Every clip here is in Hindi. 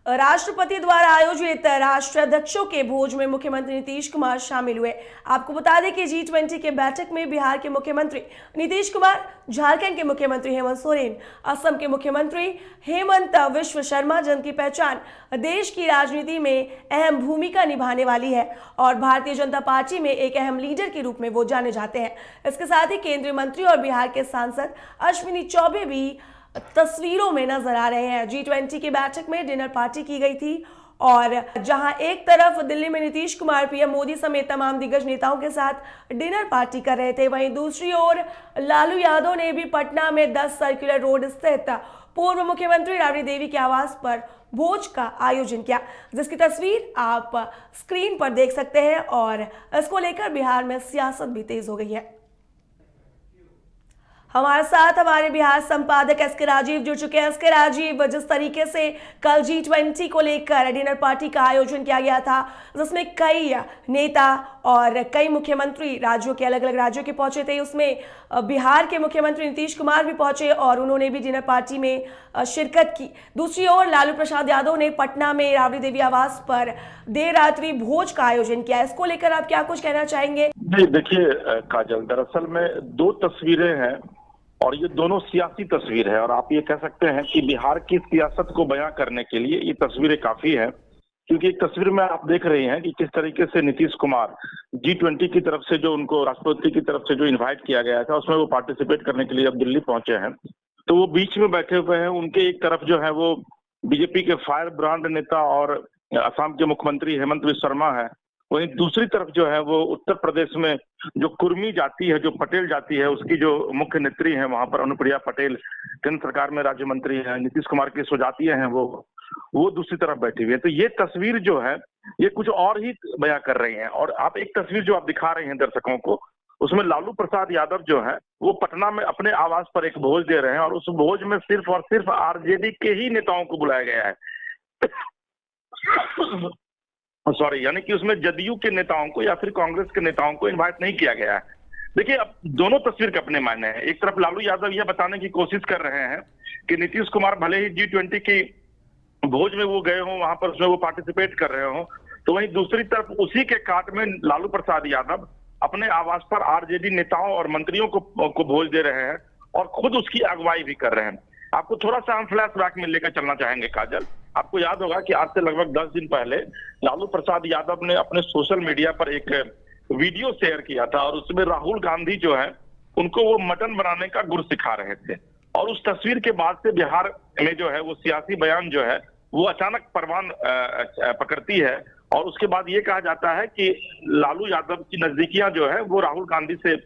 राष्ट्रपति द्वारा आयोजित राष्ट्राध्यक्षों के भोज में मुख्यमंत्री नीतीश कुमार शामिल हुए। आपको बता दें कि G20 के बैठक में बिहार के मुख्यमंत्री नीतीश कुमार, झारखंड के मुख्यमंत्री हेमंत सोरेन, असम के मुख्यमंत्री हेमंत विश्व शर्मा, जिनकी पहचान देश की राजनीति में अहम भूमिका निभाने वाली है और भारतीय जनता पार्टी में एक अहम लीडर के रूप में वो जाने जाते हैं। इसके साथ ही केंद्रीय मंत्री और बिहार के सांसद अश्विनी चौबे भी तस्वीरों में नजर आ रहे हैं। G20 की बैठक में डिनर पार्टी की गई थी और जहां एक तरफ दिल्ली में नीतीश कुमार पीएम मोदी समेत तमाम दिग्गज नेताओं के साथ डिनर पार्टी कर रहे थे, वहीं दूसरी ओर लालू यादव ने भी पटना में 10 सर्कुलर रोड स्थित पूर्व मुख्यमंत्री राबड़ी देवी के आवास पर भोज का आयोजन किया, जिसकी तस्वीर आप स्क्रीन पर देख सकते हैं। और इसको लेकर बिहार में सियासत भी तेज हो गई है। हमारे साथ हमारे बिहार संपादक एस के राजीव जुड़ चुके हैं। एस के राजीव, जिस तरीके से कल G20 को लेकर डिनर पार्टी का आयोजन किया गया था, जिसमें कई नेता और कई मुख्यमंत्री राज्यों के अलग अलग राज्यों के पहुंचे थे, उसमें बिहार के मुख्यमंत्री नीतीश कुमार भी पहुंचे और उन्होंने भी डिनर पार्टी में शिरकत की। दूसरी ओर लालू प्रसाद यादव ने पटना में राबड़ी देवी आवास पर देर रात्रि भोज का आयोजन किया। इसको लेकर आप क्या कुछ कहना चाहेंगे? जी देखिए काजल, दरअसल में दो तस्वीरें हैं और ये दोनों सियासी तस्वीर है और आप ये कह सकते हैं कि बिहार की सियासत को बयां करने के लिए ये तस्वीरें काफी है, क्योंकि एक तस्वीर में आप देख रहे हैं कि किस तरीके से नीतीश कुमार G20 की तरफ से जो उनको राष्ट्रपति की तरफ से जो इनवाइट किया गया था उसमें वो पार्टिसिपेट करने के लिए अब दिल्ली पहुंचे हैं। तो वो बीच में बैठे हुए हैं, उनके एक तरफ जो है वो बीजेपी के फायर ब्रांड नेता और असम के मुख्यमंत्री हेमंत विश्व शर्मा है, वहीं दूसरी तरफ जो है वो उत्तर प्रदेश में जो कुर्मी जाति है, जो पटेल जाति है, उसकी जो मुख्य नेत्री है वहां पर अनुप्रिया पटेल, केंद्र सरकार में राज्य मंत्री है, नीतीश कुमार की स्वजातियां हैं, वो दूसरी तरफ बैठी हुई है। तो ये तस्वीर जो है ये कुछ और ही बयां कर रही है। और आप एक तस्वीर जो आप दिखा रहे हैं दर्शकों को, उसमें लालू प्रसाद यादव जो है वो पटना में अपने आवास पर एक भोज दे रहे हैं और उस भोज में सिर्फ और सिर्फ आरजेडी के ही नेताओं को बुलाया गया है। सॉरी, यानी कि उसमें जदयू के नेताओं को या फिर कांग्रेस के नेताओं को इनवाइट नहीं किया गया है। देखिए, अब दोनों तस्वीर के अपने मायने हैं। एक तरफ लालू यादव यह बताने की कोशिश कर रहे हैं कि नीतीश कुमार भले ही G20 की भोज में वो गए हों, वहां पर उसमें वो पार्टिसिपेट कर रहे हों, तो वहीं दूसरी तरफ उसी के काट में लालू प्रसाद यादव अपने आवास पर आरजेडी नेताओं और मंत्रियों को भोज दे रहे हैं और खुद उसकी अगुवाई भी कर रहे हैं। आपको थोड़ा सा हम फ्लैशबैक में लेकर चलना चाहेंगे काजल। आपको याद होगा कि आज से लगभग 10 दिन पहले लालू प्रसाद यादव ने अपने सोशल मीडिया पर एक वीडियो शेयर किया था और उसमें राहुल गांधी जो है उनको वो मटन बनाने का गुर सिखा रहे थे। और उस तस्वीर के बाद से बिहार में जो है वो सियासी बयान जो है वो अचानक परवान पकड़ती है और उसके बाद ये कहा जाता है कि लालू यादव की नजदीकियां जो है वो राहुल गांधी से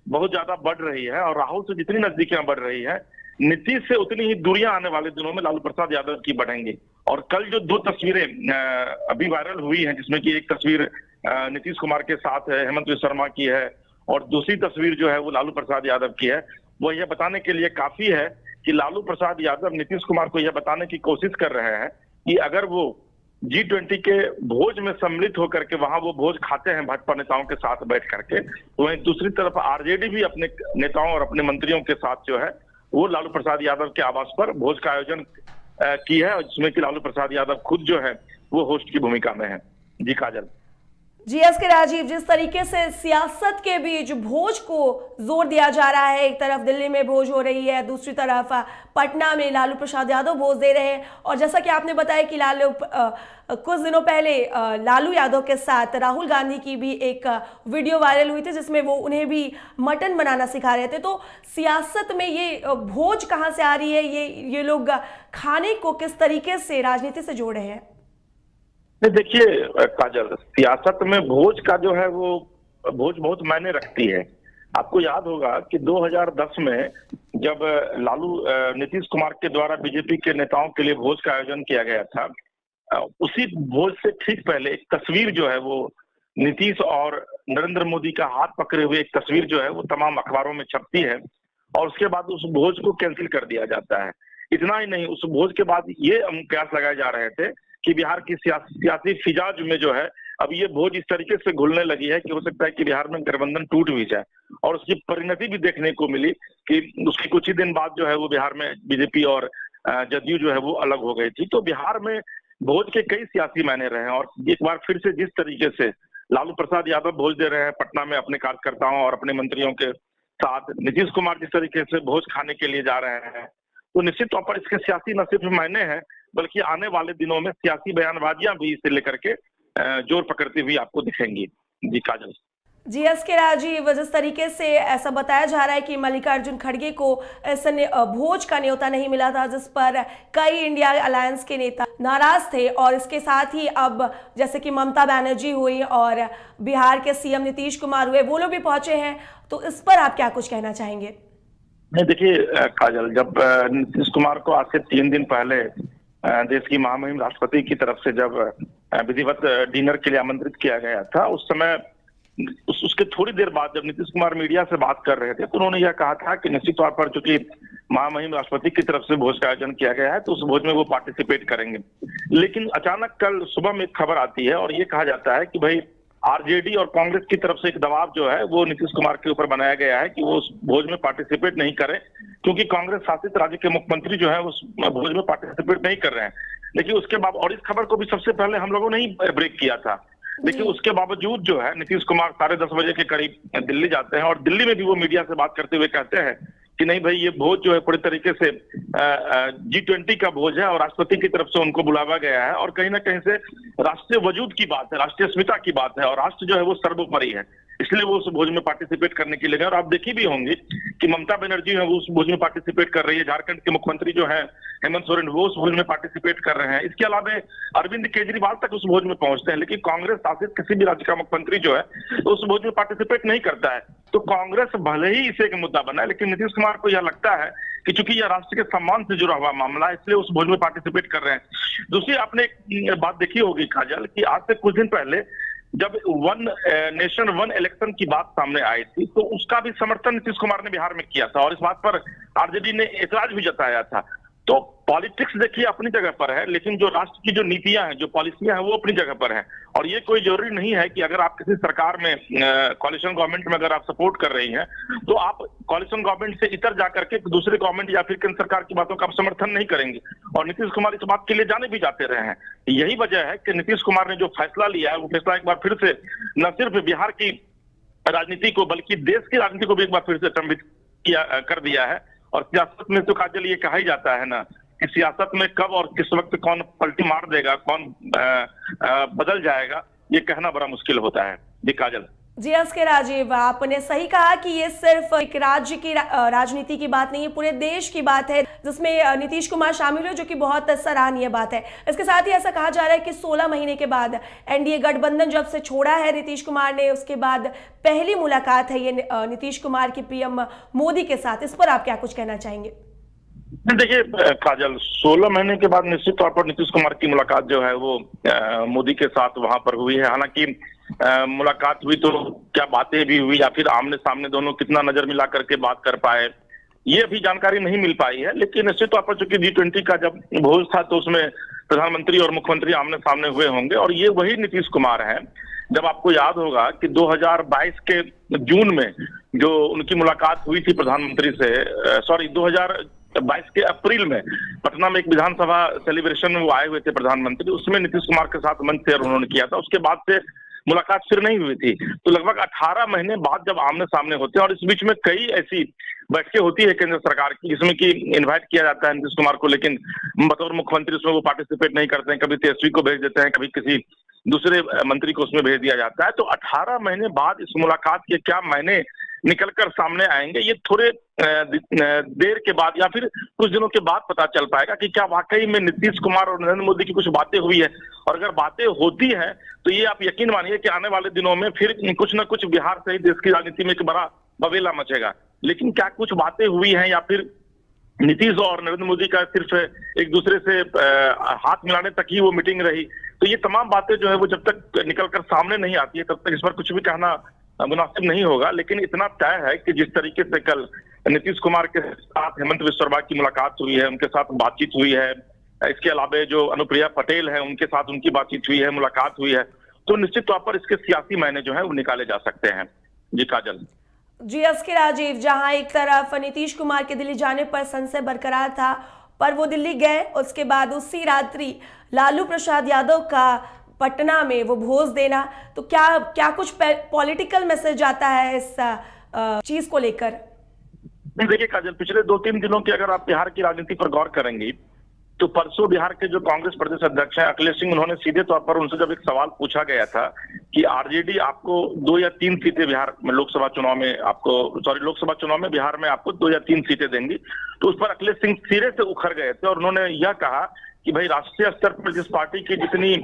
बहुत ज्यादा बढ़ रही है और राहुल से जितनी नजदीकियां बढ़ रही है, नीतीश से उतनी ही दूरियां आने वाले दिनों में लालू प्रसाद यादव की बढ़ेंगी। और कल जो दो तस्वीरें अभी वायरल हुई हैं, जिसमें कि एक तस्वीर नीतीश कुमार के साथ है, हेमंत विश्व शर्मा की है, और दूसरी तस्वीर जो है वो लालू प्रसाद यादव की है, वो यह बताने के लिए काफी है कि लालू प्रसाद यादव नीतीश कुमार को यह बताने की कोशिश कर रहे हैं कि अगर वो G20 के भोज में सम्मिलित होकर के वहां वो भोज खाते हैं भाजपा नेताओं के साथ बैठ करके, वहीं दूसरी तरफ आरजेडी भी अपने नेताओं और अपने मंत्रियों के साथ जो है वो लालू प्रसाद यादव के आवास पर भोज का आयोजन की है, जिसमें कि लालू प्रसाद यादव खुद जो है वो होस्ट की भूमिका में है। जी काजल। जी एस के राजीव, जिस तरीके से सियासत के बीच भोज को जोर दिया जा रहा है, एक तरफ दिल्ली में भोज हो रही है, दूसरी तरफ पटना में लालू प्रसाद यादव भोज दे रहे हैं। और जैसा कि आपने बताया कि कुछ दिनों पहले लालू यादव के साथ राहुल गांधी की भी एक वीडियो वायरल हुई थी जिसमें वो उन्हें भी मटन बनाना सिखा रहे थे। तो सियासत में ये भोज कहाँ से आ रही है? ये लोग खाने को किस तरीके से राजनीति से जोड़ रहे हैं? देखिए काजल, सियासत में भोज का जो है वो भोज बहुत मायने रखती है। आपको याद होगा कि 2010 में जब नीतीश कुमार के द्वारा बीजेपी के नेताओं के लिए भोज का आयोजन किया गया था, उसी भोज से ठीक पहले एक तस्वीर जो है वो नीतीश और नरेंद्र मोदी का हाथ पकड़े हुए एक तस्वीर जो है वो तमाम अखबारों में छपती है और उसके बाद उस भोज को कैंसिल कर दिया जाता है। इतना ही नहीं, उस भोज के बाद ये कयास लगाए जा रहे थे कि बिहार की सियासी फिजाज में जो है अब ये भोज इस तरीके से घुलने लगी है कि हो सकता है कि बिहार में गठबंधन टूट भी जाए। और उसकी परिणति भी देखने को मिली कि उसके कुछ ही दिन बाद जो है वो बिहार में बीजेपी और जदयू जो है वो अलग हो गई थी। तो बिहार में भोज के कई सियासी मायने रहे हैं और एक बार फिर से जिस तरीके से लालू प्रसाद यादव भोज दे रहे हैं पटना में अपने कार्यकर्ताओं और अपने मंत्रियों के साथ, नीतीश कुमार जिस तरीके से भोज खाने के लिए जा रहे हैं, तो निश्चित तौर पर इसके सियासी न सिर्फ मायने हैं बल्कि आने वाले दिनों में सियासी बयानबाजियां भी इसे लेकर के जोर पकड़ती हुई आपको दिखेंगी। जी काजल। जी एस के राजीव, जिस तरीके से ऐसा बताया जा रहा है कि मल्लिकार्जुन खड़गे को भोज का न्योता नहीं मिला था, जिस पर कई इंडिया अलायंस के नेता नाराज थे, और इसके साथ ही अब जैसे कि ममता बनर्जी हुई और बिहार के सीएम नीतीश कुमार हुए, वो लोग भी पहुंचे हैं, तो इस पर आप क्या कुछ कहना चाहेंगे? नहीं देखिए काजल, जब नीतीश कुमार को आज से 3 दिन पहले देश की महामहिम राष्ट्रपति की तरफ से जब विधिवत डिनर के लिए आमंत्रित किया गया था, उस समय उसके थोड़ी देर बाद जब नीतीश कुमार मीडिया से बात कर रहे थे तो उन्होंने यह कहा था कि निश्चित तौर पर चूंकि महामहिम राष्ट्रपति की तरफ से भोज का आयोजन किया गया है तो उस भोज में वो पार्टिसिपेट करेंगे। लेकिन अचानक कल सुबह में एक खबर आती है और ये कहा जाता है कि भाई आरजेडी और कांग्रेस की तरफ से एक दबाव जो है वो नीतीश कुमार के ऊपर बनाया गया है कि वो उस भोज में पार्टिसिपेट नहीं करें, क्योंकि कांग्रेस शासित राज्य के मुख्यमंत्री जो है उस भोज में पार्टिसिपेट नहीं कर रहे हैं। लेकिन उसके बाद, और इस खबर को भी सबसे पहले हम लोगों ने ही ब्रेक किया था, लेकिन उसके बावजूद जो है नीतीश कुमार 10:30 बजे के करीब दिल्ली जाते हैं और दिल्ली में भी वो मीडिया से बात करते हुए कहते हैं कि नहीं भाई, ये भोज जो है पूरी तरीके से G20 का भोज है और राष्ट्रपति की तरफ से उनको बुलावा गया है और कहीं ना कहीं से राष्ट्रीय वजूद की बात है, राष्ट्रीय अस्मिता की बात है और राष्ट्र जो है वो सर्वोपरि है, इसलिए वो उस भोज में पार्टिसिपेट करने के लिए गए। और आप देखी भी होंगी कि ममता बनर्जी है वो उस भोज में पार्टिसिपेट कर रही है, झारखंड के मुख्यमंत्री जो है हेमंत सोरेन वो उस भोज में पार्टिसिपेट कर रहे हैं। इसके अलावा अरविंद केजरीवाल तक उस भोज में पहुंचते हैं, लेकिन कांग्रेस शासित किसी भी राज्य का मुख्यमंत्री जो है तो उस भोज में पार्टिसिपेट नहीं करता है। तो कांग्रेस भले ही इसे एक मुद्दा बना है, लेकिन नीतीश कुमार को यह लगता है कि चूंकि यह राष्ट्र के सम्मान से जुड़ा हुआ मामला है इसलिए उस भोज में पार्टिसिपेट कर रहे हैं। दूसरी आपने एक बात देखी होगी काजल कि आज से कुछ दिन पहले जब वन नेशन वन इलेक्शन की बात सामने आई थी तो उसका भी समर्थन नीतीश कुमार ने बिहार में किया था और इस बात पर आरजेडी ने ऐतराज भी जताया था। तो पॉलिटिक्स देखिए अपनी जगह पर है, लेकिन जो राष्ट्र की जो नीतियां हैं, जो पॉलिसियां हैं वो अपनी जगह पर हैं। और ये कोई जरूरी नहीं है कि अगर आप किसी सरकार में कॉलिशन गवर्नमेंट में अगर आप सपोर्ट कर रही हैं तो आप कॉलिशन गवर्नमेंट से इतर जाकर के दूसरे गवर्नमेंट या फिर केंद्र सरकार की बातों का आप समर्थन नहीं करेंगे। और नीतीश कुमार इस बात के लिए जाने भी जाते रहे हैं। यही वजह है कि नीतीश कुमार ने जो फैसला लिया है वो फैसला एक बार फिर से न सिर्फ बिहार की राजनीति को बल्कि देश की राजनीति को भी एक बार फिर से स्तंभित कर दिया है। और सियासत में तो काजल ये कहा ही जाता है ना कि सियासत में कब और किस वक्त कौन पलटी मार देगा, कौन बदल जाएगा, ये कहना बड़ा मुश्किल होता है। जी काजल। जी एस के राजीव, आपने सही कहा कि ये सिर्फ एक राज्य की राजनीति की बात नहीं है, पूरे देश की बात है जिसमें नीतीश कुमार शामिल हुए, जो कि बहुत सराहनीय बात है। इसके साथ ही ऐसा कहा जा रहा है कि 16 महीने के बाद एनडीए गठबंधन जब से छोड़ा है नीतीश कुमार ने, उसके बाद पहली मुलाकात है ये नीतीश कुमार की पीएम मोदी के साथ। इस पर आप क्या कुछ कहना चाहेंगे? देखिए काजल, 16 महीने के बाद निश्चित तौर पर नीतीश कुमार की मुलाकात जो है वो मोदी के साथ वहां पर हुई है। हालांकि मुलाकात हुई तो क्या बातें भी हुई या फिर आमने सामने दोनों कितना नजर मिला करके बात कर पाए, ये अभी जानकारी नहीं मिल पाई है। लेकिन निश्चित तौर पर चूंकि G20 का जब भोज था तो उसमें प्रधानमंत्री और मुख्यमंत्री आमने सामने हुए होंगे और ये वही नीतीश कुमार हैं। जब आपको याद होगा कि 2022 के जून में जो उनकी मुलाकात हुई थी प्रधानमंत्री से, 2022 के अप्रैल में पटना में एक विधानसभा सेलिब्रेशन में वो आए हुए थे प्रधानमंत्री, उसमें नीतीश कुमार के साथ मंच शेयर उन्होंने किया था। उसके बाद से मुलाकात फिर नहीं हुई थी। तो लगभग 18 महीने बाद जब आमने सामने होते हैं और इस बीच में कई ऐसी बैठकें होती है केंद्र सरकार की जिसमें कि इनवाइट किया जाता है नीतीश कुमार को, लेकिन बतौर मुख्यमंत्री उसमें वो पार्टिसिपेट नहीं करते हैं। कभी तेजस्वी को भेज देते हैं, कभी किसी दूसरे मंत्री को उसमें भेज दिया जाता है। तो 18 महीने बाद इस मुलाकात के क्या मायने निकलकर सामने आएंगे, ये थोड़े देर के बाद या फिर कुछ दिनों के बाद पता चल पाएगा कि क्या वाकई में नीतीश कुमार और नरेंद्र मोदी की कुछ बातें हुई है। और अगर बातें होती हैं तो ये आप यकीन मानिए कि आने वाले दिनों में फिर कुछ न कुछ बिहार सहित देश की राजनीति में एक बड़ा बवेला मचेगा। लेकिन क्या कुछ बातें हुई हैं या फिर नीतीश और नरेंद्र मोदी का सिर्फ एक दूसरे से हाथ मिलाने तक ही वो मीटिंग रही, तो ये तमाम बातें जो है वो जब तक निकलकर सामने नहीं आती है तब तक इस पर कुछ भी कहना मुनासिब नहीं होगा। लेकिन इतना तय है कि जिस तरीके से कल नीतीश कुमार के साथ हेमंत बिस्वा की मुलाकात हुई है, उनके साथ बातचीत हुई है, इसके अलावा जो अनुप्रिया पटेल है उनके साथ उनकी बातचीत हुई है, मुलाकात हुई है, तो निश्चित तौर पर इसके सियासी मायने जो है वो निकाले जा सकते हैं। जी काजल। जी एस के राजीव, जहां एक तरफ नीतीश कुमार के दिल्ली जाने पर संशय बरकरार था पर वो दिल्ली गए, उसके बाद उसी रात्रि लालू प्रसाद यादव का पटना में वो भोज देना, तो क्या कुछ पॉलिटिकल मैसेज आता है इस चीज को लेकर? नहीं देखिए काजल, पिछले 2-3 दिनों की अगर आप बिहार की राजनीति पर गौर करेंगी तो परसों बिहार के जो कांग्रेस प्रदेश अध्यक्ष हैं अखिलेश सिंह, उन्होंने सीधे तौर पर उनसे जब एक सवाल पूछा गया था कि आरजेडी आपको 2 या 3 सीटें बिहार में लोकसभा चुनाव में बिहार में आपको 2 या 3 सीटें देंगी, तो उस पर अखिलेश सिंह सिरे से उखड़ गए थे और उन्होंने यह कहा कि भाई राष्ट्रीय स्तर पर जिस पार्टी की जितनी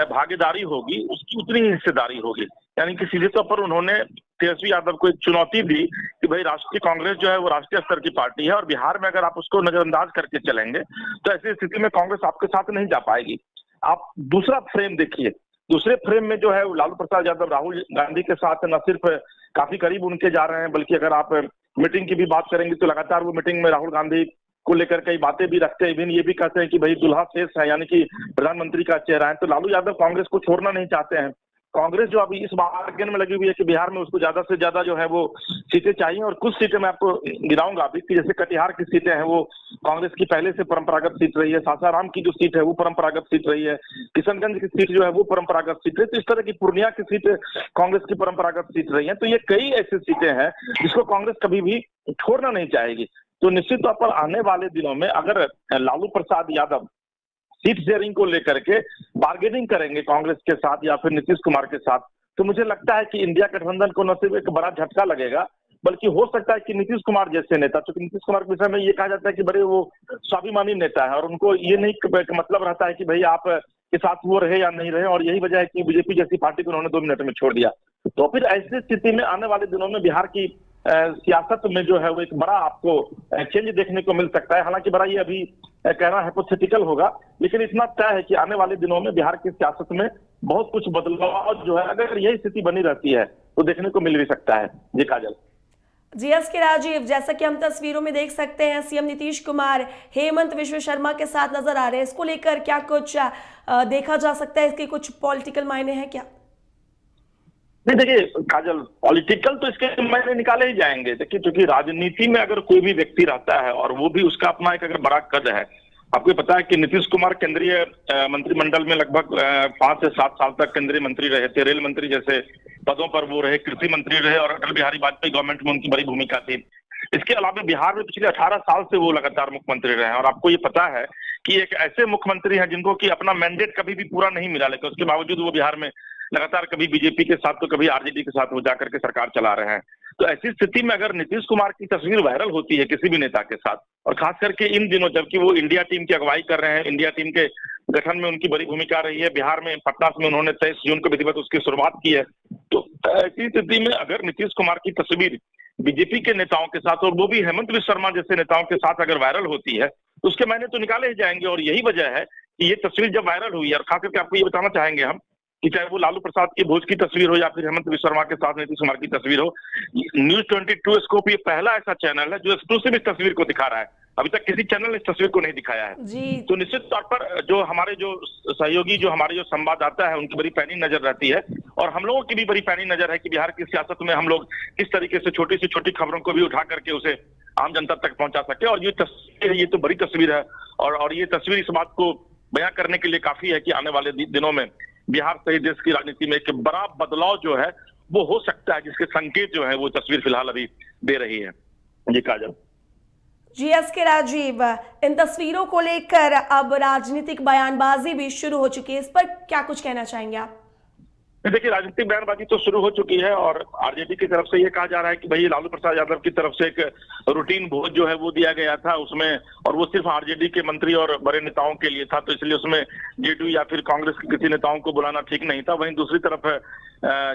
भागीदारी होगी उसकी उतनी ही हिस्सेदारी होगी। यानी कि सीधे तौर पर उन्होंने तेजस्वी यादव को एक चुनौती दी कि भाई राष्ट्रीय कांग्रेस जो है वो राष्ट्रीय स्तर की पार्टी है और बिहार में अगर आप उसको नजरअंदाज करके चलेंगे तो ऐसी स्थिति में कांग्रेस आपके साथ नहीं जा पाएगी। आप दूसरा फ्रेम देखिए, दूसरे फ्रेम में जो है लालू प्रसाद यादव राहुल गांधी के साथ न सिर्फ काफी करीब उनके जा रहे हैं, बल्कि अगर आप मीटिंग की भी बात करेंगे तो लगातार वो मीटिंग में राहुल गांधी को लेकर कई बातें भी रखते हैं, इवन ये भी कहते हैं कि भाई दुल्हा शेष है, यानी कि प्रधानमंत्री का चेहरा है। तो लालू यादव कांग्रेस को छोड़ना नहीं चाहते हैं। कांग्रेस जो अभी इस बार्गेन में लगी हुई है कि बिहार में उसको ज्यादा से ज्यादा जो है वो सीटें चाहिए, और कुछ सीटें मैं आपको गिनाऊंगा अभी कि जैसे कटिहार की सीटें हैं वो कांग्रेस की पहले से परंपरागत सीट रही है, सासाराम की जो सीट है वो परंपरागत सीट रही है, किशनगंज की सीट जो है वो परंपरागत सीट है, तो इस तरह की पूर्णिया की सीट कांग्रेस की परंपरागत सीट रही है। तो ये कई ऐसी सीटें हैं जिसको कांग्रेस कभी भी छोड़ना नहीं चाहेगी। तो निश्चित तौर पर आने वाले दिनों में अगर लालू प्रसाद यादव सीट शेयरिंग को लेकर के बार्गेनिंग करेंगे कांग्रेस के साथ या फिर नीतीश कुमार के साथ, तो मुझे लगता है कि इंडिया गठबंधन को न सिर्फ एक बड़ा झटका लगेगा, बल्कि हो सकता है कि नीतीश कुमार जैसे नेता, क्योंकि नीतीश कुमार के विषय में ये कहा जाता है कि बड़े वो स्वाभिमानी नेता है और उनको ये नहीं मतलब रहता है कि भाई आप के साथ वो रहे या नहीं रहे, और यही वजह है कि बीजेपी जैसी पार्टी को उन्होंने 2 मिनट में छोड़ दिया। तो फिर ऐसी स्थिति में आने वाले दिनों में बिहार की सियासत में जो है वो एक बड़ा आपको चेंज देखने को मिल सकता है। हालांकि बड़ा ये अभी कहना हाइपोथेटिकल होगा, लेकिन इतना तय है कि आने वाले दिनों में बिहार की सियासत में बहुत कुछ बदलाव जो है, अगर यही स्थिति बनी रहती है तो देखने को मिल भी सकता है। जी काजल। जीएस के राजीव, जैसा कि हम तस्वीरों में देख सकते हैं, सीएम नीतीश कुमार हेमंत विश्व शर्मा के साथ नजर आ रहे हैं। इसको लेकर क्या कुछ देखा जा सकता है? इसके कुछ पॉलिटिकल मायने हैं क्या? नहीं देखिए काजल, पॉलिटिकल तो इसके मायने निकाले ही जाएंगे। देखिए क्योंकि राजनीति में अगर कोई भी व्यक्ति रहता है और वो भी उसका अपना एक अगर बड़ा कद है, आपको पता है कि नीतीश कुमार केंद्रीय मंत्रिमंडल में लगभग 5 से 7 साल तक केंद्रीय मंत्री रहे थे, रेल मंत्री जैसे पदों पर वो रहे, कृषि मंत्री रहे और अटल बिहारी वाजपेयी गवर्नमेंट में उनकी बड़ी भूमिका थी। इसके अलावा बिहार में पिछले 18 साल से वो लगातार मुख्यमंत्री रहे हैं और आपको ये पता है कि एक ऐसे मुख्यमंत्री हैं जिनको कि अपना मैंडेट कभी भी पूरा नहीं मिला, लेकिन उसके बावजूद वो बिहार में लगातार कभी बीजेपी के साथ तो कभी आरजेडी के साथ वो जाकर के सरकार चला रहे हैं। तो ऐसी स्थिति में अगर नीतीश कुमार की तस्वीर वायरल होती है किसी भी नेता के साथ, और खास करके इन दिनों जबकि वो इंडिया टीम की अगुवाई कर रहे हैं, इंडिया टीम के गठन में उनकी बड़ी भूमिका रही है, बिहार में पटना में उन्होंने 23 जून को विधिवत उसकी शुरुआत की है, तो ऐसी स्थिति में अगर नीतीश कुमार की तस्वीर बीजेपी के नेताओं के साथ और वो भी हेमंत विश्व शर्मा जैसे नेताओं के साथ अगर वायरल होती है तो उसके मायने तो निकाले ही जाएंगे। और यही वजह है कि ये तस्वीर जब वायरल हुई है, और खास करके आपको ये बताना चाहेंगे हम कि चाहे वो लालू प्रसाद की भोज की तस्वीर हो या फिर हेमंत विश्व शर्मा के साथ नीतीश कुमार की तस्वीर हो, न्यूज 22 स्कोप ये पहला ऐसा चैनल है जो एक्सक्लूसिव इस तस्वीर को दिखा रहा है। अभी तक किसी चैनल ने इस तस्वीर को नहीं दिखाया है जी। तो निश्चित तौर पर जो हमारे जो सहयोगी, जो हमारे जो संवाददाता है, उनकी बड़ी पैनी नजर रहती है और हम लोगों की भी बड़ी पैनी नजर है कि बिहार की सियासत में हम लोग किस तरीके से छोटी से छोटी खबरों को भी उठा करके उसे आम जनता तक पहुंचा सके। और ये तस्वीर, ये तो बड़ी तस्वीर है और ये तस्वीर इस बात को बयां करने के लिए काफी है कि आने वाले दिनों में बिहार सहित देश की राजनीति में एक बड़ा बदलाव जो है वो हो सकता है, जिसके संकेत जो है वो तस्वीर फिलहाल अभी दे रही है। जी काजल। जीएस के राजीव, इन तस्वीरों को लेकर अब राजनीतिक बयानबाजी भी शुरू हो चुकी है, इस पर क्या कुछ कहना चाहेंगे आप? देखिए राजनीतिक बयानबाजी तो शुरू हो चुकी है और आरजेडी की तरफ से ये कहा जा रहा है कि भाई लालू प्रसाद यादव की तरफ से एक रूटीन भोज जो है वो दिया गया था उसमें, और वो सिर्फ आरजेडी के मंत्री और बड़े नेताओं के लिए था, तो इसलिए उसमें जेडीयू या फिर कांग्रेस के किसी नेताओं को बुलाना ठीक नहीं था। वहीं दूसरी तरफ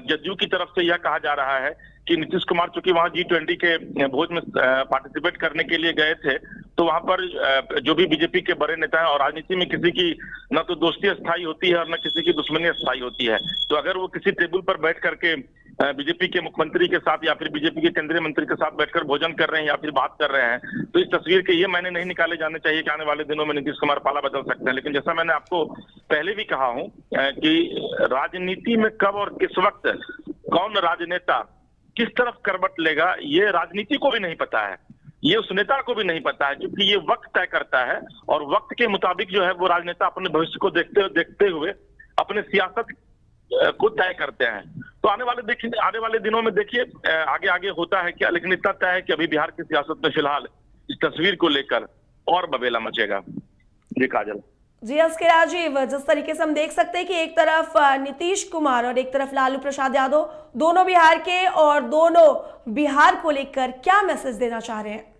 जदयू की तरफ से यह कहा जा रहा है कि नीतीश कुमार चूंकि वहां G20 के भोज में पार्टिसिपेट करने के लिए गए थे, तो वहां पर जो भी बीजेपी के बड़े नेता हैं, और राजनीति में किसी की न तो दोस्ती अस्थायी होती है और न किसी की दुश्मनी अस्थायी होती है, तो अगर वो किसी टेबल पर बैठ करके बीजेपी के मुख्यमंत्री के साथ या फिर बीजेपी के केंद्रीय मंत्री के साथ बैठकर भोजन कर रहे हैं या फिर बात कर रहे हैं, तो इस तस्वीर के ये मायने नहीं निकाले जाने चाहिए कि आने वाले दिनों में नीतीश कुमार पाला बदल सकते हैं। लेकिन जैसा मैंने आपको पहले भी कहा हूं कि राजनीति में कब और किस वक्त कौन राजनेता किस तरफ करवट लेगा, ये राजनीति को भी नहीं पता है। ये उस नेता को भी नहीं पता है, क्योंकि ये वक्त तय करता है और वक्त के मुताबिक जो है वो राजनेता अपने भविष्य को देखते हुए अपने सियासत को तय करते हैं। तो आने वाले दिनों में देखिए आगे आगे होता है क्या, लेकिन इतना तय है कि अभी बिहार की सियासत में फिलहाल इस तस्वीर को लेकर और बबेला मचेगा। जी काजल। जी एस.के. राजीव, जिस तरीके से हम देख सकते हैं कि एक तरफ नीतीश कुमार और एक तरफ लालू प्रसाद यादव, दोनों बिहार के और दोनों बिहार को लेकर क्या मैसेज देना चाह रहे हैं?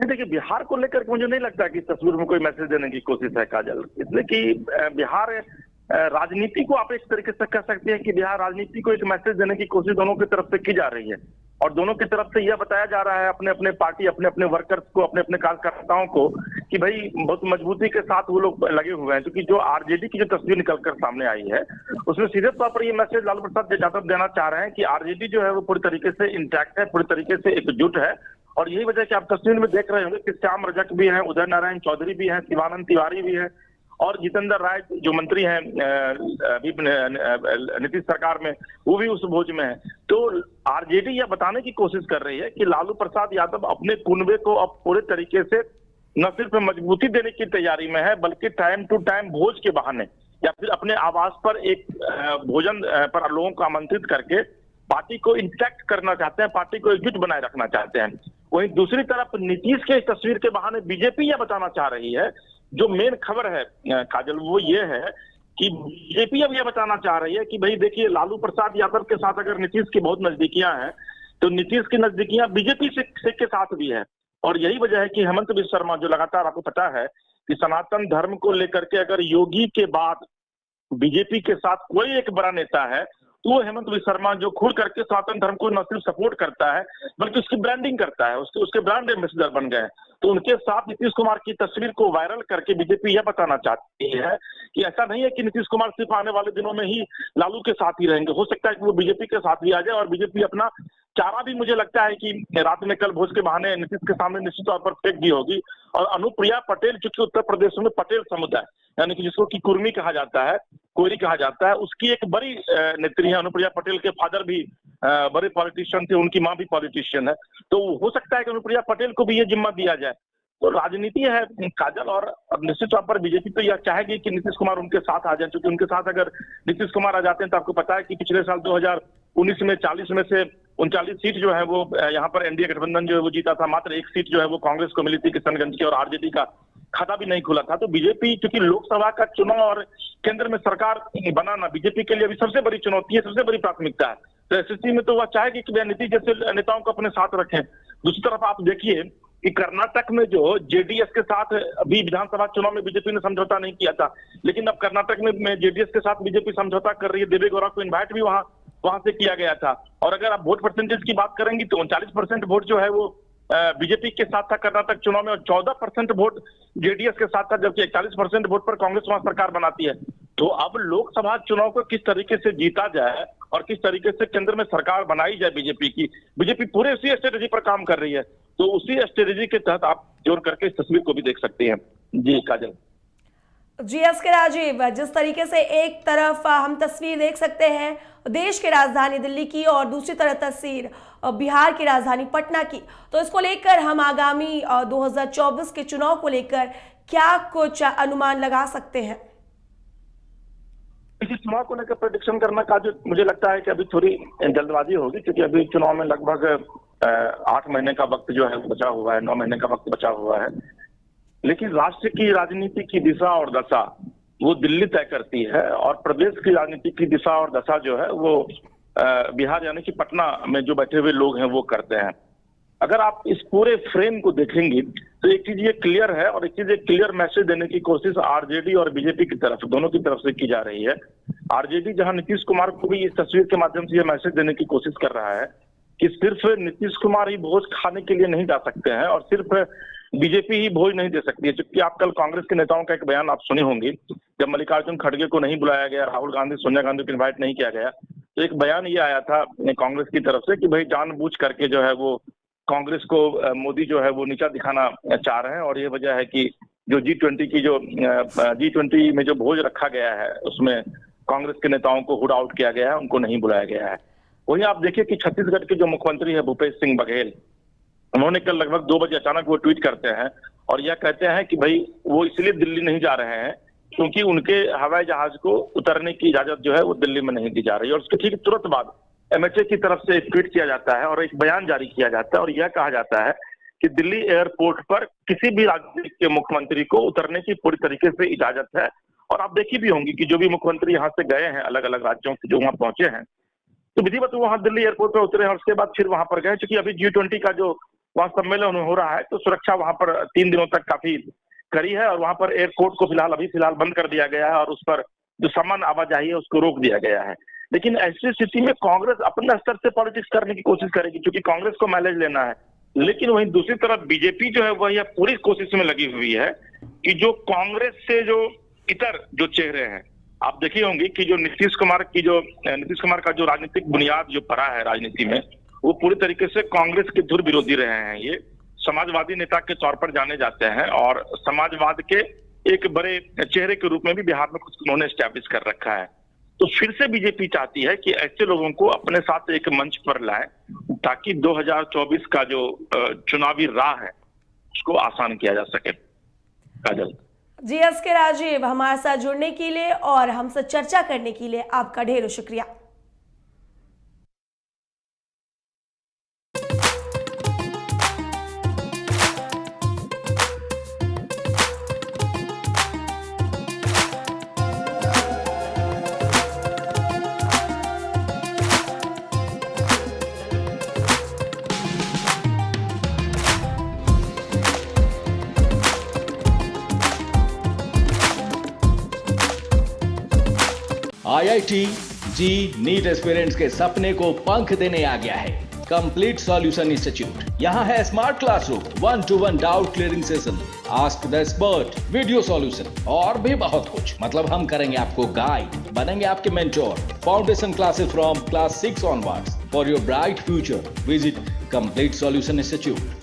देखिए, बिहार को लेकर मुझे नहीं लगता कि तस्वीर में कोई मैसेज देने की कोशिश है काजल, इसलिए कि बिहार राजनीति को आप एक तरीके से कह सकते हैं कि बिहार राजनीति को एक मैसेज देने की कोशिश दोनों की तरफ से की जा रही है और दोनों की तरफ से यह बताया जा रहा है अपने अपने पार्टी, अपने अपने वर्कर्स को, अपने अपने कार्यकर्ताओं को कि भाई बहुत मजबूती के साथ वो लोग लगे हुए हैं। क्योंकि जो आरजेडी की जो तस्वीर निकलकर सामने आई है उसमें सीधे तौर पर ये मैसेज लालू प्रसाद यादव देना चाह रहे हैं कि आरजेडी जो है वो पूरी तरीके से इंटैक्ट है, पूरी तरीके से एकजुट है। और यही वजह कि आप तस्वीर में देख रहे होंगे कि श्याम रजक भी हैं, उदय नारायण चौधरी भी हैं, शिवानंद तिवारी भी हैं और जितेंद्र राय जो मंत्री हैं अभी नीतीश सरकार में, वो भी उस भोज में है। तो आरजेडी यह बताने की कोशिश कर रही है कि लालू प्रसाद यादव अपने कुनबे को अब पूरे तरीके से न सिर्फ मजबूती देने की तैयारी में है, बल्कि टाइम टू टाइम भोज के बहाने या फिर अपने आवास पर एक भोजन पर लोगों को आमंत्रित करके पार्टी को इंटैक्ट करना चाहते हैं, पार्टी को एकजुट बनाए रखना चाहते हैं। वहीं दूसरी तरफ नीतीश के इस तस्वीर के बहाने बीजेपी यह बताना चाह रही है, जो मेन खबर है काजल, वो ये है कि बीजेपी अब यह बताना चाह रही है कि भाई देखिए, लालू प्रसाद यादव के साथ अगर नीतीश की बहुत नजदीकियां हैं तो नीतीश की नजदीकियां बीजेपी से के साथ भी है। और यही वजह है कि हेमंत बिस्वा शर्मा, जो लगातार आपको पता है कि सनातन धर्म को लेकर के अगर योगी के बाद बीजेपी के साथ कोई एक बड़ा नेता है तो वो हेमंत बिस्वा शर्मा, जो खुल करके सनातन धर्म को न सिर्फ सपोर्ट करता है बल्कि उसकी ब्रांडिंग करता है, उसके ब्रांड एम्बेसडर बन गए। तो उनके साथ नीतीश कुमार की तस्वीर को वायरल करके बीजेपी यह बताना चाहती है कि ऐसा नहीं है कि नीतीश कुमार सिर्फ आने वाले दिनों में ही लालू के साथ ही रहेंगे, हो सकता है कि वो बीजेपी के साथ भी आ जाए। और बीजेपी अपना चारा भी, मुझे लगता है कि रात में कल भोज के बहाने नीतीश के सामने निश्चित तौर पर फेंक दी होगी। और अनुप्रिया पटेल, चूंकि उत्तर प्रदेश में पटेल समुदाय यानी कि जिसको कि कुर्मी कहा जाता है, कोयरी कहा जाता है, उसकी एक बड़ी नेत्री है। अनुप्रिया पटेल के फादर भी बड़े पॉलिटिशियन थे, उनकी मां भी पॉलिटिशियन है। तो हो सकता है कि अनुप्रिया पटेल को भी ये जिम्मा दिया जाए। तो राजनीति है काजल, और निश्चित तौर पर बीजेपी तो यह चाहेगी कि नीतीश कुमार उनके साथ आ जाए, क्योंकि उनके साथ अगर नीतीश कुमार आ जाते हैं तो आपको पता है कि पिछले साल 2019 में 40 में से 39 सीट जो है वो यहाँ पर एनडीए गठबंधन जो है वो जीता था। मात्र एक सीट जो है वो कांग्रेस को मिली थी किशनगंज की, और आरजेडी का खाता भी नहीं खुला था। तो बीजेपी, क्योंकि लोकसभा का चुनाव और केंद्र में सरकार बनाना बीजेपी के लिए अभी सबसे बड़ी चुनौती है, सबसे बड़ी प्राथमिकता है। तो ऐसी स्थिति में तो वह चाहेगी कि नीतीश जैसे नेताओं को अपने साथ रखें। दूसरी तरफ आप देखिए कि कर्नाटक में जो जेडीएस के साथ अभी विधानसभा चुनाव में बीजेपी ने समझौता नहीं किया था, लेकिन अब कर्नाटक में जेडीएस के साथ बीजेपी समझौता कर रही है। देवेगौड़ा को इन्वाइट भी वहां से किया गया था। और अगर आप वोट परसेंटेज की बात करेंगी तो 39% वोट जो है वो बीजेपी के साथ था कर्नाटक चुनाव में, और 14% वोट जेडीएस के साथ था, जबकि 41% वोट पर कांग्रेस वहां सरकार बनाती है। तो अब लोकसभा चुनाव को किस तरीके से जीता जाए और किस तरीके से केंद्र में सरकार बनाई जाए बीजेपी पूरे उसी स्ट्रेटेजी पर काम कर रही है। तो उसी स्ट्रेटेजी के तहत आप जोड़ करके इस तस्वीर को भी देख सकते हैं। जी काजल। जी एस.के. राजीव, जिस तरीके से एक तरफ हम तस्वीर देख सकते हैं देश की राजधानी दिल्ली की और दूसरी तरफ तस्वीर बिहार की राजधानी पटना की, तो इसको लेकर हम आगामी 2024 के चुनाव को लेकर क्या कुछ अनुमान लगा सकते हैं? इस चुनाव को लेकर प्रेडिक्शन करना का जो मुझे लगता है कि अभी थोड़ी जल्दबाजी होगी, क्योंकि अभी चुनाव में लगभग 8 महीने का वक्त जो है बचा हुआ है, 9 महीने का वक्त बचा हुआ है। लेकिन राष्ट्र की राजनीति की दिशा और दशा वो दिल्ली तय करती है, और प्रदेश की राजनीति की दिशा और दशा जो है वो बिहार यानी कि पटना में जो बैठे हुए लोग हैं वो करते हैं। अगर आप इस पूरे फ्रेम को देखेंगे तो एक चीज ये क्लियर है, और एक चीज एक क्लियर मैसेज देने की कोशिश आरजेडी और बीजेपी की तरफ, दोनों की तरफ से की जा रही है। आरजेडी जहां नीतीश कुमार को भी इस तस्वीर के माध्यम से यह मैसेज देने की कोशिश कर रहा है कि सिर्फ नीतीश कुमार ही भोज खाने के लिए नहीं जा सकते हैं, और सिर्फ बीजेपी ही भोज नहीं दे सकती है। क्योंकि आप कल कांग्रेस के नेताओं का एक बयान आप सुने होंगे, जब मल्लिकार्जुन खड़गे को नहीं बुलाया गया, राहुल गांधी, सोनिया गांधी को इन्वाइट नहीं किया गया, तो एक बयान ये आया था कांग्रेस की तरफ से कि भाई जानबूझ करके जो है वो कांग्रेस को मोदी जो है वो नीचा दिखाना चाह रहे हैं। और ये वजह है कि जो G20 में जो भोज रखा गया है उसमें कांग्रेस के नेताओं को हुड आउट किया गया है, उनको नहीं बुलाया गया है। वहीं आप देखिए कि छत्तीसगढ़ के जो मुख्यमंत्री है भूपेश सिंह बघेल, उन्होंने कल लगभग 2 बजे अचानक वो ट्वीट करते हैं और यह कहते हैं कि भाई वो इसलिए दिल्ली नहीं जा रहे हैं क्योंकि उनके हवाई जहाज को उतरने की इजाजत जो है वो दिल्ली में नहीं दी जा रही है। और उसके ठीक तुरंत बाद एमएचए की तरफ से एक ट्वीट किया जाता है और एक बयान जारी किया जाता है और यह कहा जाता है कि दिल्ली एयरपोर्ट पर किसी भी राज्य के मुख्यमंत्री को उतरने की पूरी तरीके से इजाजत है। और आप देखी भी होंगी कि जो भी मुख्यमंत्री यहाँ से गए हैं अलग अलग राज्यों से जो वहाँ पहुंचे हैं तो विधिवत वहाँ दिल्ली एयरपोर्ट पर उतरे हैं और उसके बाद फिर वहां पर गए, क्योंकि अभी G20 का जो वहाँ सम्मेलन हो रहा है तो सुरक्षा वहां पर 3 दिनों तक काफी कड़ी है और वहां पर एयरपोर्ट को फिलहाल बंद कर दिया गया है और उस पर जो सामान्य आवाजाही है उसको रोक दिया गया है। लेकिन ऐसी स्थिति में कांग्रेस अपने स्तर से पॉलिटिक्स करने की कोशिश करेगी क्योंकि कांग्रेस को माइलेज लेना है। लेकिन वहीं दूसरी तरफ बीजेपी जो है वह यह पूरी कोशिश में लगी हुई है कि जो कांग्रेस से जो इतर जो चेहरे हैं, आप देखी होंगी कि जो नीतीश कुमार का जो राजनीतिक बुनियाद जो पड़ा है राजनीति में वो पूरी तरीके से कांग्रेस के धुर विरोधी रहे हैं। ये समाजवादी नेता के तौर पर जाने जाते हैं और समाजवाद के एक बड़े चेहरे के रूप में भी बिहार में कुछ उन्होंने स्टैब्लिश कर रखा है। तो फिर से बीजेपी चाहती है कि ऐसे लोगों को अपने साथ एक मंच पर लाए ताकि 2024 का जो चुनावी राह है उसको आसान किया जा सके। काजल जी एस.के. राजीव, हमारे साथ जुड़ने के लिए और हमसे चर्चा करने के लिए आपका ढेरों शुक्रिया। IIT जी नीट एस्पिरेंट्स के सपने को पंख देने आ गया है कंप्लीट सॉल्यूशन इंस्टीट्यूट। यहाँ है smart classroom, 1-to-1 doubt clearing session, ask the expert, video solution और भी बहुत कुछ। मतलब हम करेंगे आपको गाइड, बनेंगे आपके mentor. Foundation classes from class 6 onwards for your bright future. Visit complete solution institute.